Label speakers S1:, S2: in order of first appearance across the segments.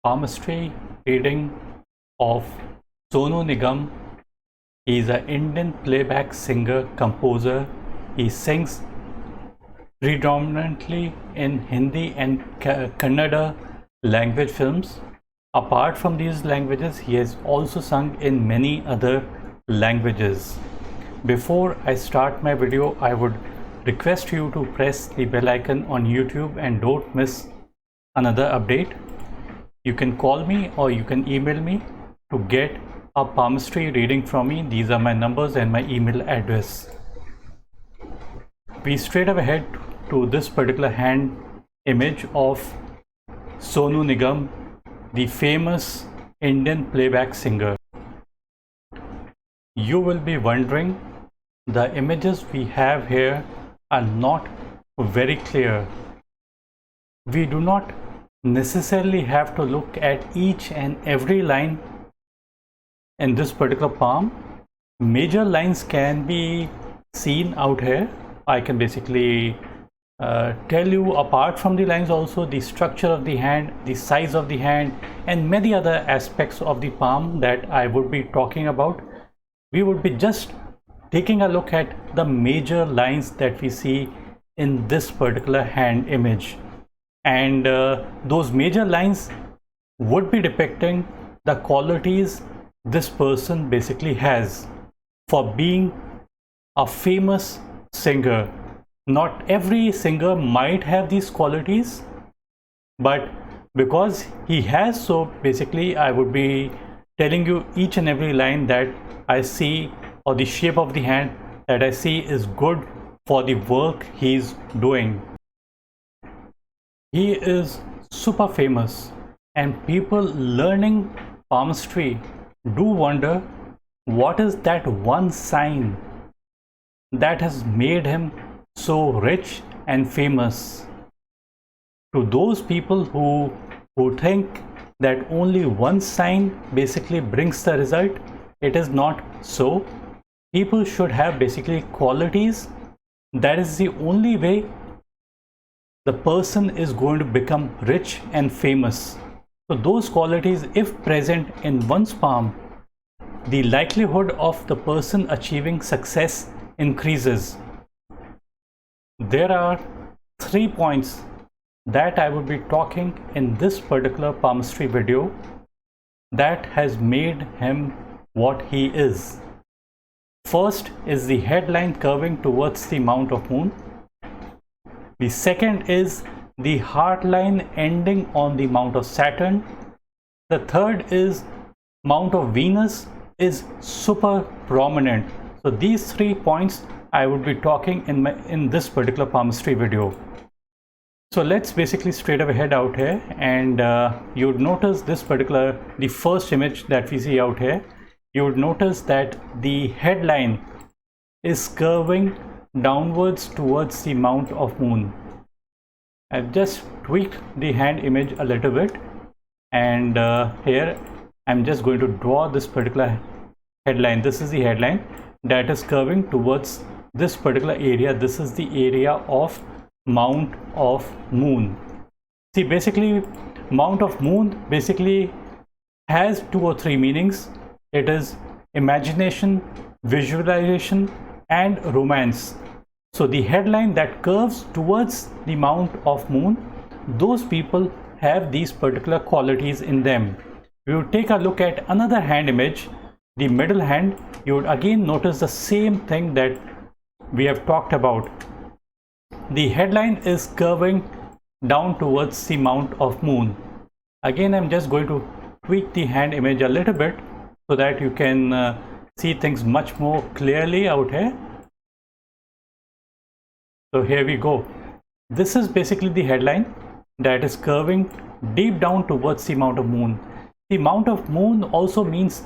S1: palmistry reading of Sonu Nigam. He is an Indian playback singer composer. He sings predominantly in Hindi and Kannada language films. Apart from these languages, he has also sung in many other languages. Before I start my video, I would request you to press the bell icon on YouTube and don't miss another update. You can call me or you can email me to get a palmistry reading from me. These are my numbers and my email address. We straight up ahead to this particular hand image of Sonu Nigam, the famous Indian playback singer. You will be wondering, the images we have here are not very clear. We do not necessarily have to look at each and every line in this particular palm. Major lines can be seen out here. I can basically tell you, apart from the lines, also the structure of the hand, the size of the hand, and many other aspects of the palm that I would be talking about. We would be just taking a look at the major lines that we see in this particular hand image, and those major lines would be depicting the qualities this person basically has for being a famous singer. Not every singer might have these qualities, but because he has, so basically I would be telling you each and every line that I see, or the shape of the hand that I see is good for the work he's doing. He is super famous, and people learning palmistry do wonder what is that one sign that has made him so rich and famous. To those people who think that only one sign basically brings the result, it is not so. People should have basically qualities. That is the only way the person is going to become rich and famous. So those qualities, if present in one's palm, the likelihood of the person achieving success increases. There are 3 points that I would be talking in this particular palmistry video that has made him what he is. First is the headline curving towards the mount of moon. The second is the heart line ending on the mount of Saturn. The third is mount of Venus is super prominent. So these 3 points I would be talking in this particular palmistry video. So let's basically straight ahead out here, and you would notice this particular, the first image that we see out here. You would notice that the headline is curving downwards towards the mount of moon. I've just tweaked the hand image a little bit, and here I'm just going to draw this particular headline. This is the headline that is curving towards this particular area. This is the area of mount of moon. See, basically mount of moon basically has 2 or 3 meanings. It is imagination, visualization, and romance. So the headline that curves towards the mount of moon, those people have these particular qualities in them. We would take a look at another hand image, the middle hand. You would again notice the same thing that we have talked about. The headline is curving down towards the mount of moon. Again, I'm just going to tweak the hand image a little bit so that you can see things much more clearly out here. So here we go. This is basically the headline that is curving deep down towards the mount of moon. The mount of moon also means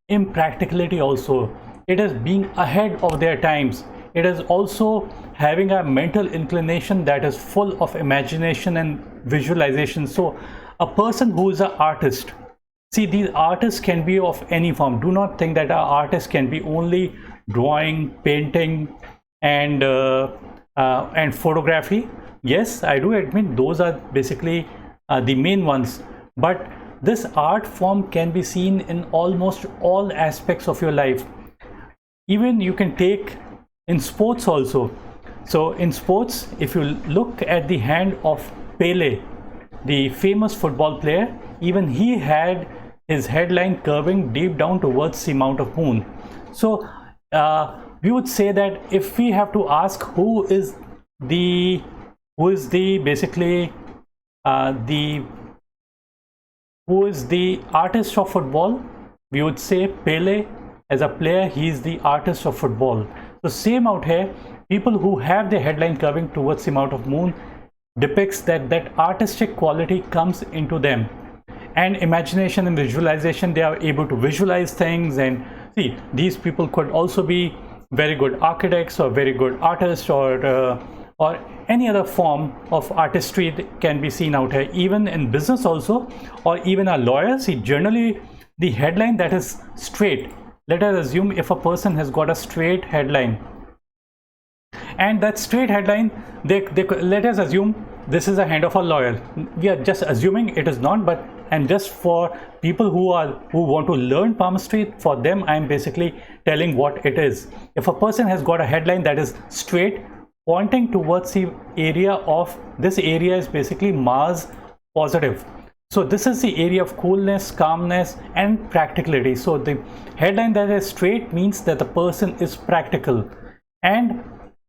S1: impracticality also. It is being ahead of their times. It is also having a mental inclination that is full of imagination and visualization. So a person who is an artist, see, these artists can be of any form. Do not think that an artist can be only drawing, painting, and photography. Yes, I do admit those are basically the main ones, but this art form can be seen in almost all aspects of your life. Even you can take in sports also. So in sports, if you look at the hand of Pele, the famous football player, even he had his headline curving deep down towards the mount of moon. So we would say that if we have to ask who is the basically who is the artist of football, we would say Pele. As a player, he is the artist of football. So same out here, people who have their headline curving towards the mount of moon depicts that artistic quality comes into them, and imagination and visualization, they are able to visualize things. And see, these people could also be very good architects or very good artists, or any other form of artistry that can be seen out here. Even in business also, or even a lawyer, see, generally the headline that is straight, let us assume if a person has got a straight headline, and that straight headline, let us assume this is a hand of a lawyer. We are just assuming, it is not, but and just for people who want to learn palmistry, for them I am basically telling what it is. If a person has got a headline that is straight, pointing towards the area of, this area is basically Mars positive. So this is the area of coolness, calmness, and practicality. So the headline that is straight means that the person is practical. And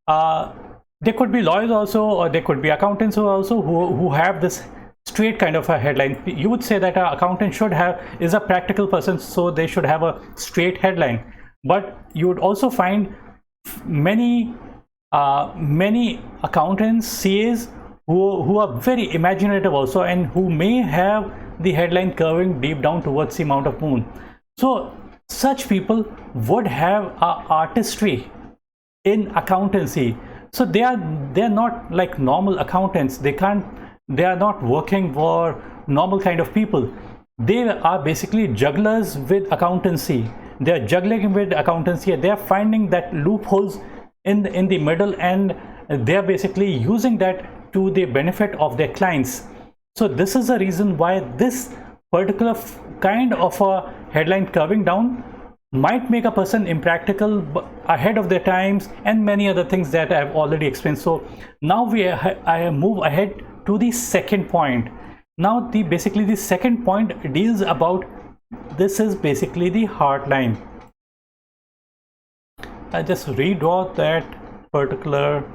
S1: there could be lawyers also, or there could be accountants also who have this straight kind of a headline. You would say that an accountant is a practical person, so they should have a straight headline. But you would also find many accountants, CAs, who are very imaginative also, and who may have the headline curving deep down towards the mount of moon. So such people would have artistry in accountancy. So they are not like normal accountants. They are not working for normal kind of people. They are basically jugglers with accountancy. They are juggling with accountancy. They are finding that loopholes in the middle, and they are basically using that to the benefit of their clients. So this is the reason why this particular kind of a headline curving down might make a person impractical, ahead of their times, and many other things that I have already explained. So now I move ahead to the second point. Now basically the second point deals about, this is basically the heart line. I just redraw that particular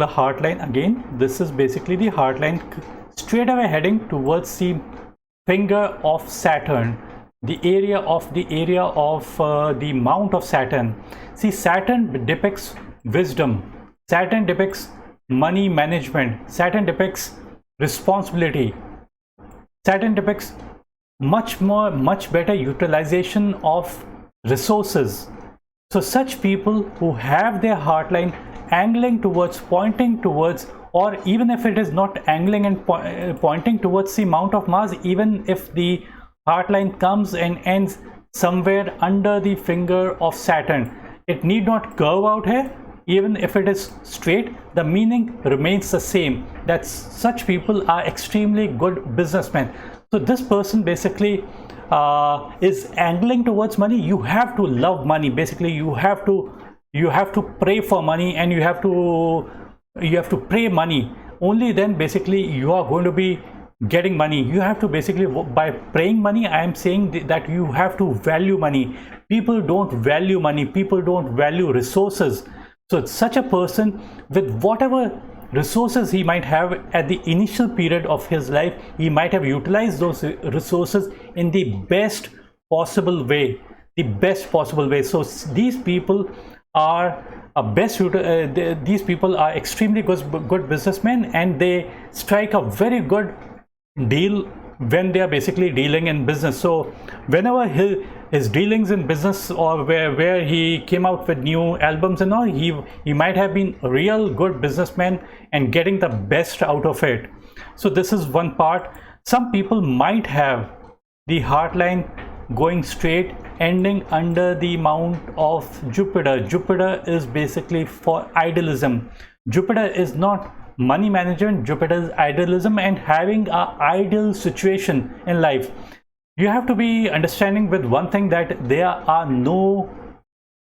S1: heart line again. This is basically the heart line, straight away heading towards the finger of Saturn, the area of the mount of Saturn. See, Saturn depicts wisdom, Saturn depicts money management, Saturn depicts responsibility, Saturn depicts much better utilization of resources. So such people who have their heart line angling towards, pointing towards, or even if it is not angling and pointing towards the mount of Mars, even if the heart line comes and ends somewhere under the finger of Saturn, it need not curve out here. Even if it is straight, the meaning remains the same, that such people are extremely good businessmen. So this person basically is angling towards money. You have to love money. Basically, you have to pray for money, and you have to pray money. Only then basically you are going to be getting money. You have to basically, by praying money, I am saying that you have to value money. People don't value money. People don't value resources. So such a person, with whatever resources he might have at the initial period of his life, he might have utilized those resources in the best possible way. So these people are these people are extremely good businessmen, and they strike a very good deal when they are basically dealing in business. So whenever his dealings in business, or where he came out with new albums and all, he might have been a real good businessman and getting the best out of it. So this is one part. Some people might have the heart line going straight, ending under the mount of Jupiter. Jupiter is basically for idealism. Jupiter is not money management, Jupiter's idealism, and having a ideal situation in life. You have to be understanding with one thing, that there are no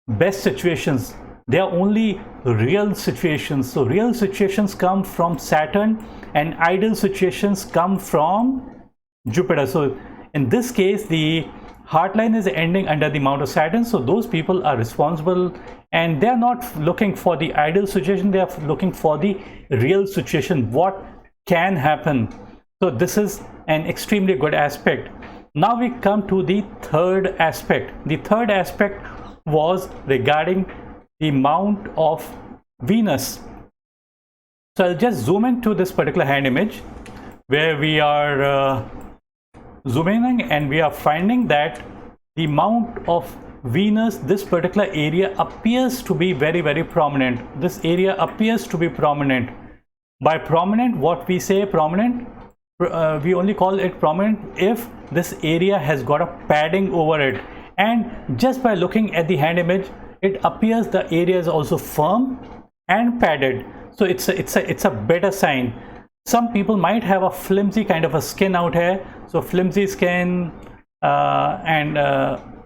S1: best situations, they are only real situations. So real situations come from Saturn and ideal situations come from Jupiter. So in this case, the heart line is ending under the mount of Saturn, so those people are responsible, and they are not looking for the ideal situation, they are looking for the real situation, what can happen. So this is an extremely good aspect. Now we come to the third aspect. The third aspect was regarding the mount of Venus. So I'll just zoom into this particular hand image where we are zooming in, and we are finding that the mount of Venus, this particular area appears to be very, very prominent. This area appears to be prominent. By prominent, what we say prominent, we only call it prominent if this area has got a padding over it. And just by looking at the hand image, it appears the area is also firm and padded. So it's a better sign. Some people might have a flimsy kind of a skin out here, so flimsy skin, and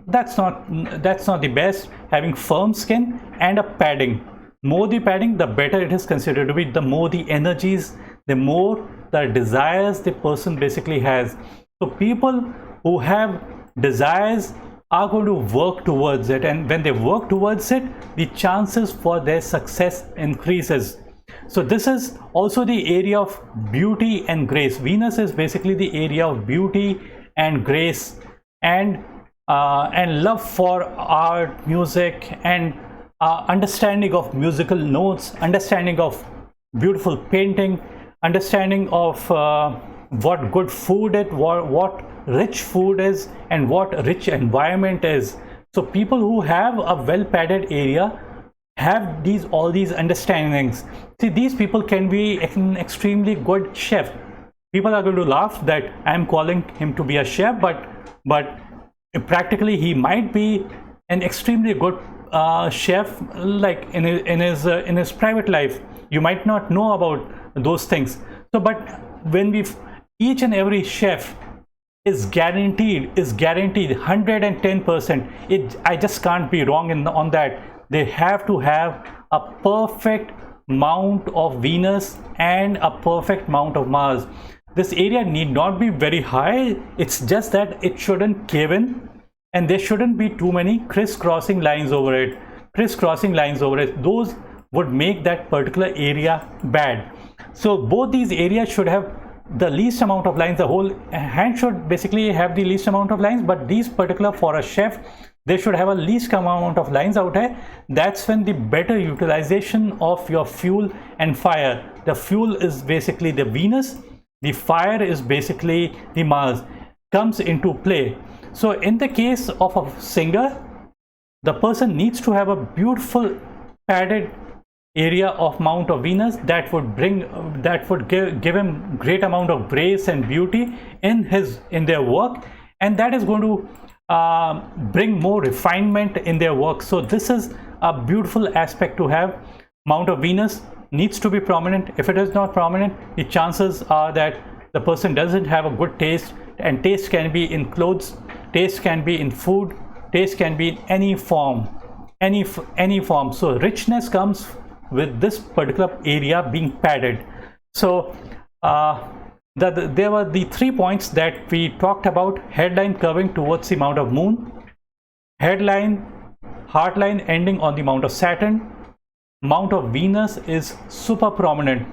S1: that's not the best. Having firm skin and a padding, more the padding, the better it is considered to be. The more the energies, the more the desires the person basically has. So people who have desires are going to work towards it, and when they work towards it, the chances for their success increases. So this is also the area of beauty and grace. Venus is basically the area of beauty and grace, and love for art, music, and understanding of musical notes, understanding of beautiful painting, understanding of what good food is, what rich food is, and what rich environment is. So people who have a well padded area have all these understandings. See, these people can be an extremely good chef. People are going to laugh that I'm calling him to be a chef, but practically he might be an extremely good chef, like in his private life. You might not know about those things. So but when each and every chef is guaranteed 110%, I just can't be wrong on that. They have to have a perfect mount of Venus and a perfect mount of Mars. This area need not be very high, it's just that it shouldn't cave in, and there shouldn't be too many crisscrossing lines over it. Those would make that particular area bad. So both these areas should have the least amount of lines. The whole hand should basically have the least amount of lines, but these particular, for a chef, they should have a least amount of lines out here. That's when the better utilization of your fuel and fire. The fuel is basically the Venus, the fire is basically the Mars, comes into play. So in the case of a singer, the person needs to have a beautiful padded area of mount of Venus that would give him great amount of grace and beauty in their work, and that is going to bring more refinement in their work. So this is a beautiful aspect to have. Mount of Venus needs to be prominent. If it is not prominent, the chances are that the person doesn't have a good taste, and taste can be in clothes, taste can be in food, taste can be in any form. So richness comes with this particular area being padded. So there were the 3 points that we talked about: headline curving towards the mount of Moon, headline, heart line ending on the mount of Saturn, mount of Venus is super prominent.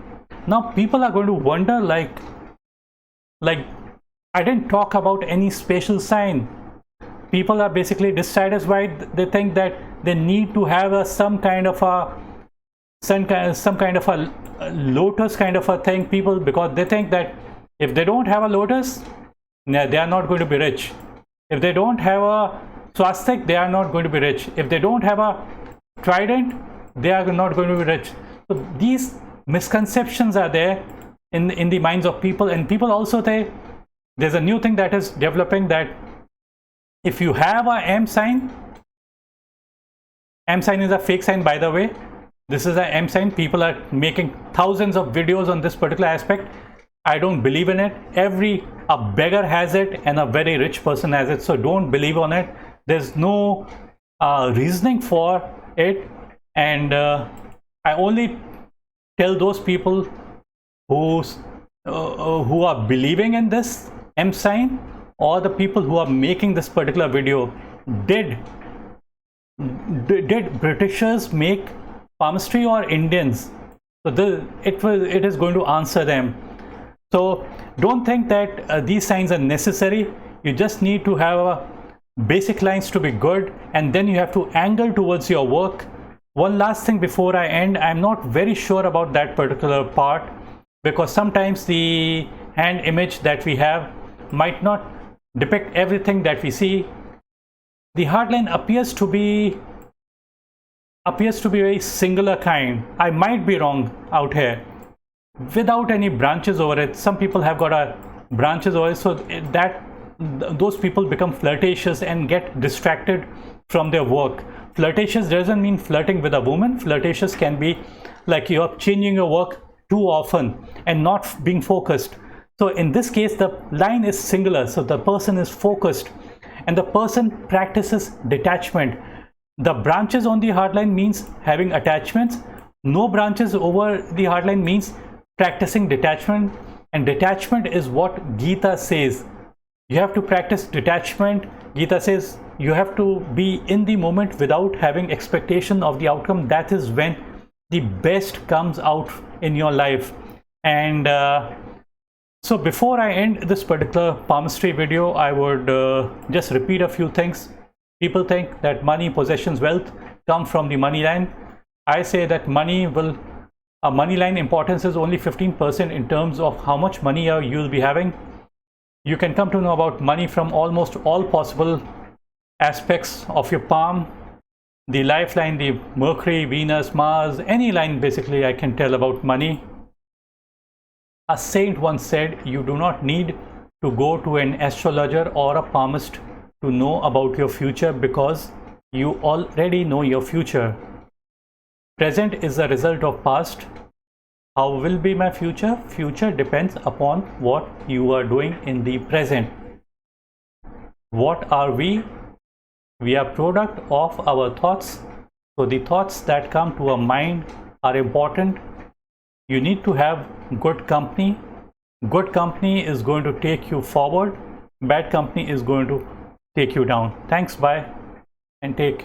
S1: Now people are going to wonder, like I didn't talk about any special sign. People are basically dissatisfied. They think that they need to have some kind of a lotus kind of a thing, people, because they think that if they don't have a lotus, they are not going to be rich. If they don't have a swastik, they are not going to be rich. If they don't have a trident, they are not going to be rich. So these misconceptions are there in the minds of people. And people also say there's a new thing that is developing, that if you have a M sign is a fake sign, by the way. This is an M sign. People are making thousands of videos on this particular aspect. I don't believe in it. A beggar has it and a very rich person has it. So don't believe on it. There's no reasoning for it. And I only tell those people who are believing in this M sign, or the people who are making this particular video, did Britishers make palmistry or Indians? So it is going to answer them. So don't think that these signs are necessary. You just need to have basic lines to be good, and then you have to angle towards your work. One last thing before I end, I'm not very sure about that particular part, because sometimes the hand image that we have might not depict everything that we see. The hard line appears to be very singular kind. I might be wrong out here, without any branches over it. Some people have got branches over it, so that those people become flirtatious and get distracted from their work. Flirtatious doesn't mean flirting with a woman. Flirtatious can be like you're changing your work too often and not being focused. So in this case, the line is singular, so the person is focused and the person practices detachment. The branches on the hard line means having attachments. No branches over the hard line means practicing detachment, and detachment is what Gita says. You have to practice detachment. Gita says you have to be in the moment without having expectation of the outcome. That is when the best comes out in your life. And so before I end this particular palmistry video, I would just repeat a few things. People think that money, possessions, wealth come from the money line. I say that money line importance is only 15% in terms of how much money you'll be having. You can come to know about money from almost all possible aspects of your palm. The lifeline, the Mercury, Venus, Mars, any line basically I can tell about money. A saint once said, you do not need to go to an astrologer or a palmist to know about your future, because you already know your future. Present is the result of past. How will be my future? Future depends upon what you are doing in the present. What are we? We are product of our thoughts. So the thoughts that come to our mind are important. You need to have good company. Good company is going to take you forward. Bad company is going to take you down. Thanks, bye, and take care.